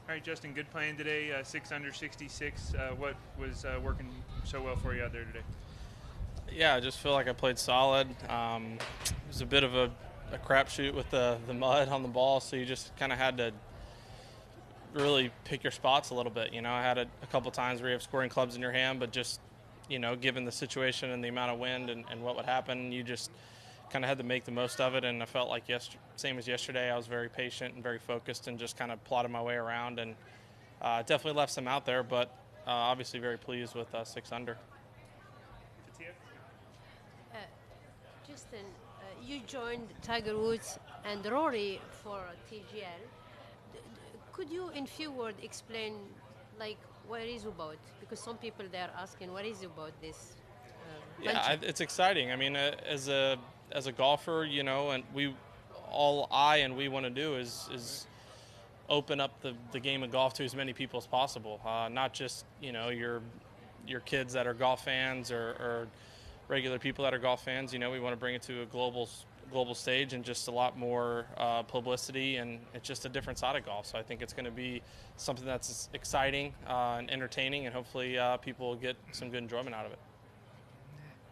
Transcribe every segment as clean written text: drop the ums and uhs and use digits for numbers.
All right, Justin, good playing today. 6 under 66. What was working so well for you out there today? Yeah, I just feel like I played solid. It was a bit of a crapshoot with the mud on the ball, so you just kind of had to really pick your spots a little bit. I had a couple times where you have scoring clubs in your hand, but just, given the situation and the amount of wind and what would happen, you just kind of had to make the most of it. And I felt like same as yesterday, I was very patient and very focused and just kind of plotted my way around and definitely left some out there, but obviously very pleased with 6 under. Uh, Justin, you joined Tiger Woods and Rory for TGL. Could you, in few words, explain like what it is about? Because some people they are asking what is about this Yeah, venture. it's exciting. I mean, as a golfer, and we want to do is open up the game of golf to as many people as possible. Not just your kids that are golf fans or regular people that are golf fans. We want to bring it to a global stage and just a lot more publicity, and it's just a different side of golf. So I think it's going to be something that's exciting and entertaining, and hopefully people will get some good enjoyment out of it.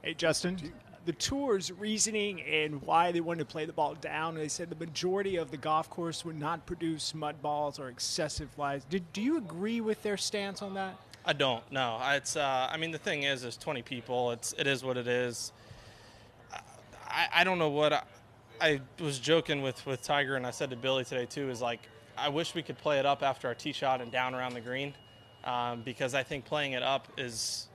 Hey, Justin, the tour's reasoning and why they wanted to play the ball down, they said the majority of the golf course would not produce mud balls or excessive flies. Do you agree with their stance on that? I don't. No, it's. I mean, the thing is, there's 20 people. It is what it is. I don't know what I was joking with Tiger, and I said to Billy today too. Is like, I wish we could play it up after our tee shot and down around the green, because I think playing it up is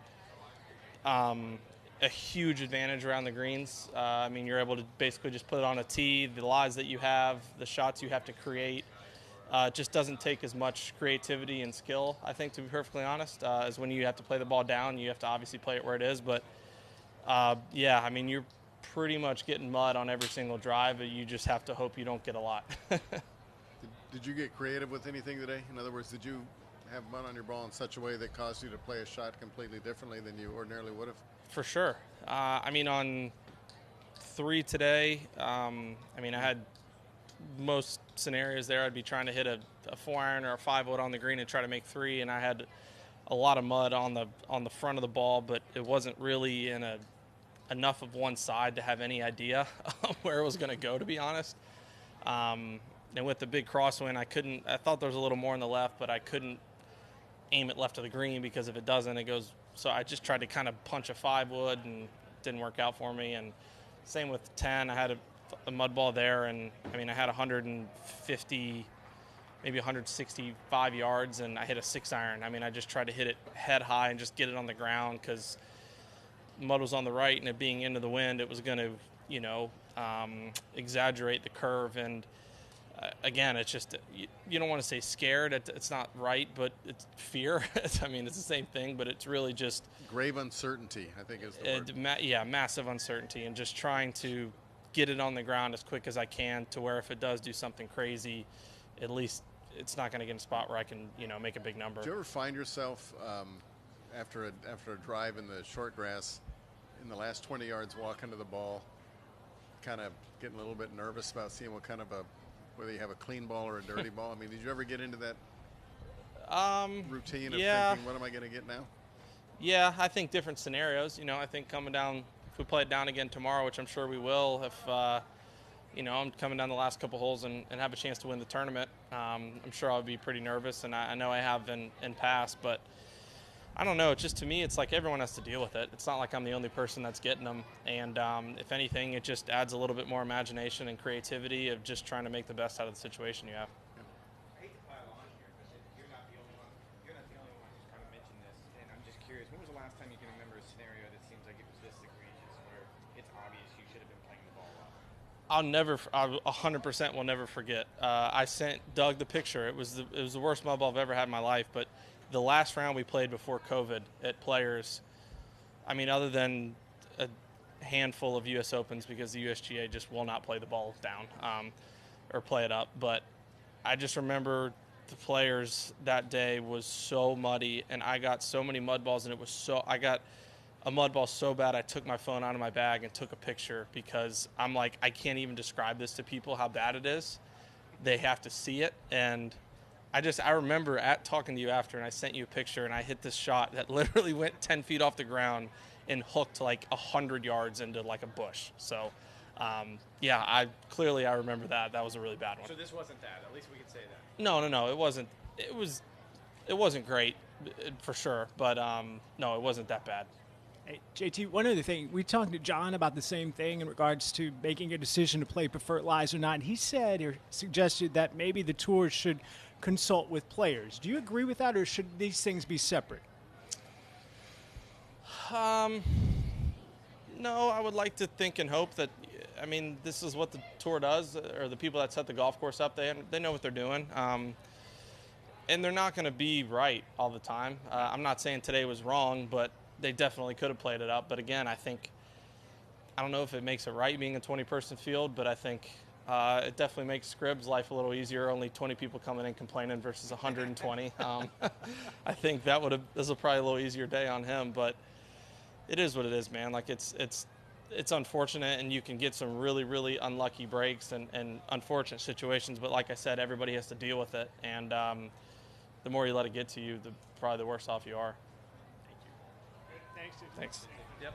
a huge advantage around the greens. I mean, you're able to basically just put it on a tee. The lies that you have, the shots you have to create. It just doesn't take as much creativity and skill, I think, to be perfectly honest, as when you have to play the ball down. You have to obviously play it where it is. But, yeah, I mean, you're pretty much getting mud on every single drive, but you just have to hope you don't get a lot. Did you get creative with anything today? In other words, did you have mud on your ball in such a way that caused you to play a shot completely differently than you ordinarily would have? For sure. I mean, on 3 today, I mean, I had most scenarios there. I'd be trying to hit a 4-iron or a 5-wood on the green and try to make 3, and I had a lot of mud on the front of the ball, but it wasn't really in enough of one side to have any idea where it was going to go, to be honest. And with the big crosswind, I thought there was a little more on the left, but I couldn't aim it left of the green, because if it doesn't, it goes. So I just tried to kind of punch a 5-wood, and it didn't work out for me. And same with 10. I had a mud ball there, and I mean, I had 150, maybe 165 yards, and I hit a 6-iron. I mean, I just tried to hit it head high and just get it on the ground, because mud was on the right, and it being into the wind, it was going to, exaggerate the curve. And again, it's just, you don't want to say scared. It's not right, but it's fear. I mean, it's the same thing, but it's really just grave uncertainty, I think is the word. Yeah, massive uncertainty, and just trying to get it on the ground as quick as I can, to where if it does do something crazy, at least it's not going to get in a spot where I can, make a big number. Do you ever find yourself after a drive in the short grass, in the last 20 yards, walking to the ball, kind of getting a little bit nervous about seeing whether you have a clean ball or a dirty ball? I mean, did you ever get into that routine of thinking, what am I going to get now? Yeah, I think different scenarios. I think coming down, if we play it down again tomorrow, which I'm sure we will, if I'm coming down the last couple holes and have a chance to win the tournament, I'm sure I'll be pretty nervous, and I know I have in past, but I don't know. Just to me, it's like everyone has to deal with it. It's not like I'm the only person that's getting them. And if anything, it just adds a little bit more imagination and creativity of just trying to make the best out of the situation you have. I hate to pile on here, but you're not the only one. You're not the only one who's kind of mentioned this, and I'm just curious. When was the last time you can remember a scenario that seems like it was this egregious, where it's obvious you should have been playing the ball up? I 100% will never forget. I sent Doug the picture. It was the worst mud ball I've ever had in my life, but the last round we played before COVID at Players, I mean, other than a handful of U.S. Opens, because the USGA just will not play the ball down or play it up. But I just remember the Players that day was so muddy, and I got so many mud balls, and I got a mud ball so bad I took my phone out of my bag and took a picture, because I'm like, I can't even describe this to people how bad it is. They have to see it, and I remember talking to you after, and I sent you a picture, and I hit this shot that literally went 10 feet off the ground and hooked like 100 yards into like a bush. So, yeah, I remember that. That was a really bad one. So this wasn't that. At least we could say that. No, it wasn't. It wasn't great for sure, but no, it wasn't that bad. Hey, JT, one other thing. We talked to John about the same thing in regards to making a decision to play preferred lies or not. And he said or suggested that maybe the tour should consult with players. Do you agree with that, or should these things be separate? No, I would like to think and hope that, I mean, this is what the tour does, or the people that set the golf course up, they know what they're doing. And they're not going to be right all the time. I'm not saying today was wrong, but they definitely could have played it up. But again, I don't know if it makes it right being a 20-person field, but I think it definitely makes Scribbs' life a little easier. Only 20 people coming in complaining versus 120. I think this will probably a little easier day on him, but it is what it is, man. Like it's unfortunate, and you can get some really, really unlucky breaks and unfortunate situations. But like I said, everybody has to deal with it, and the more you let it get to you, probably the worse off you are. Thanks. Thanks. Yep.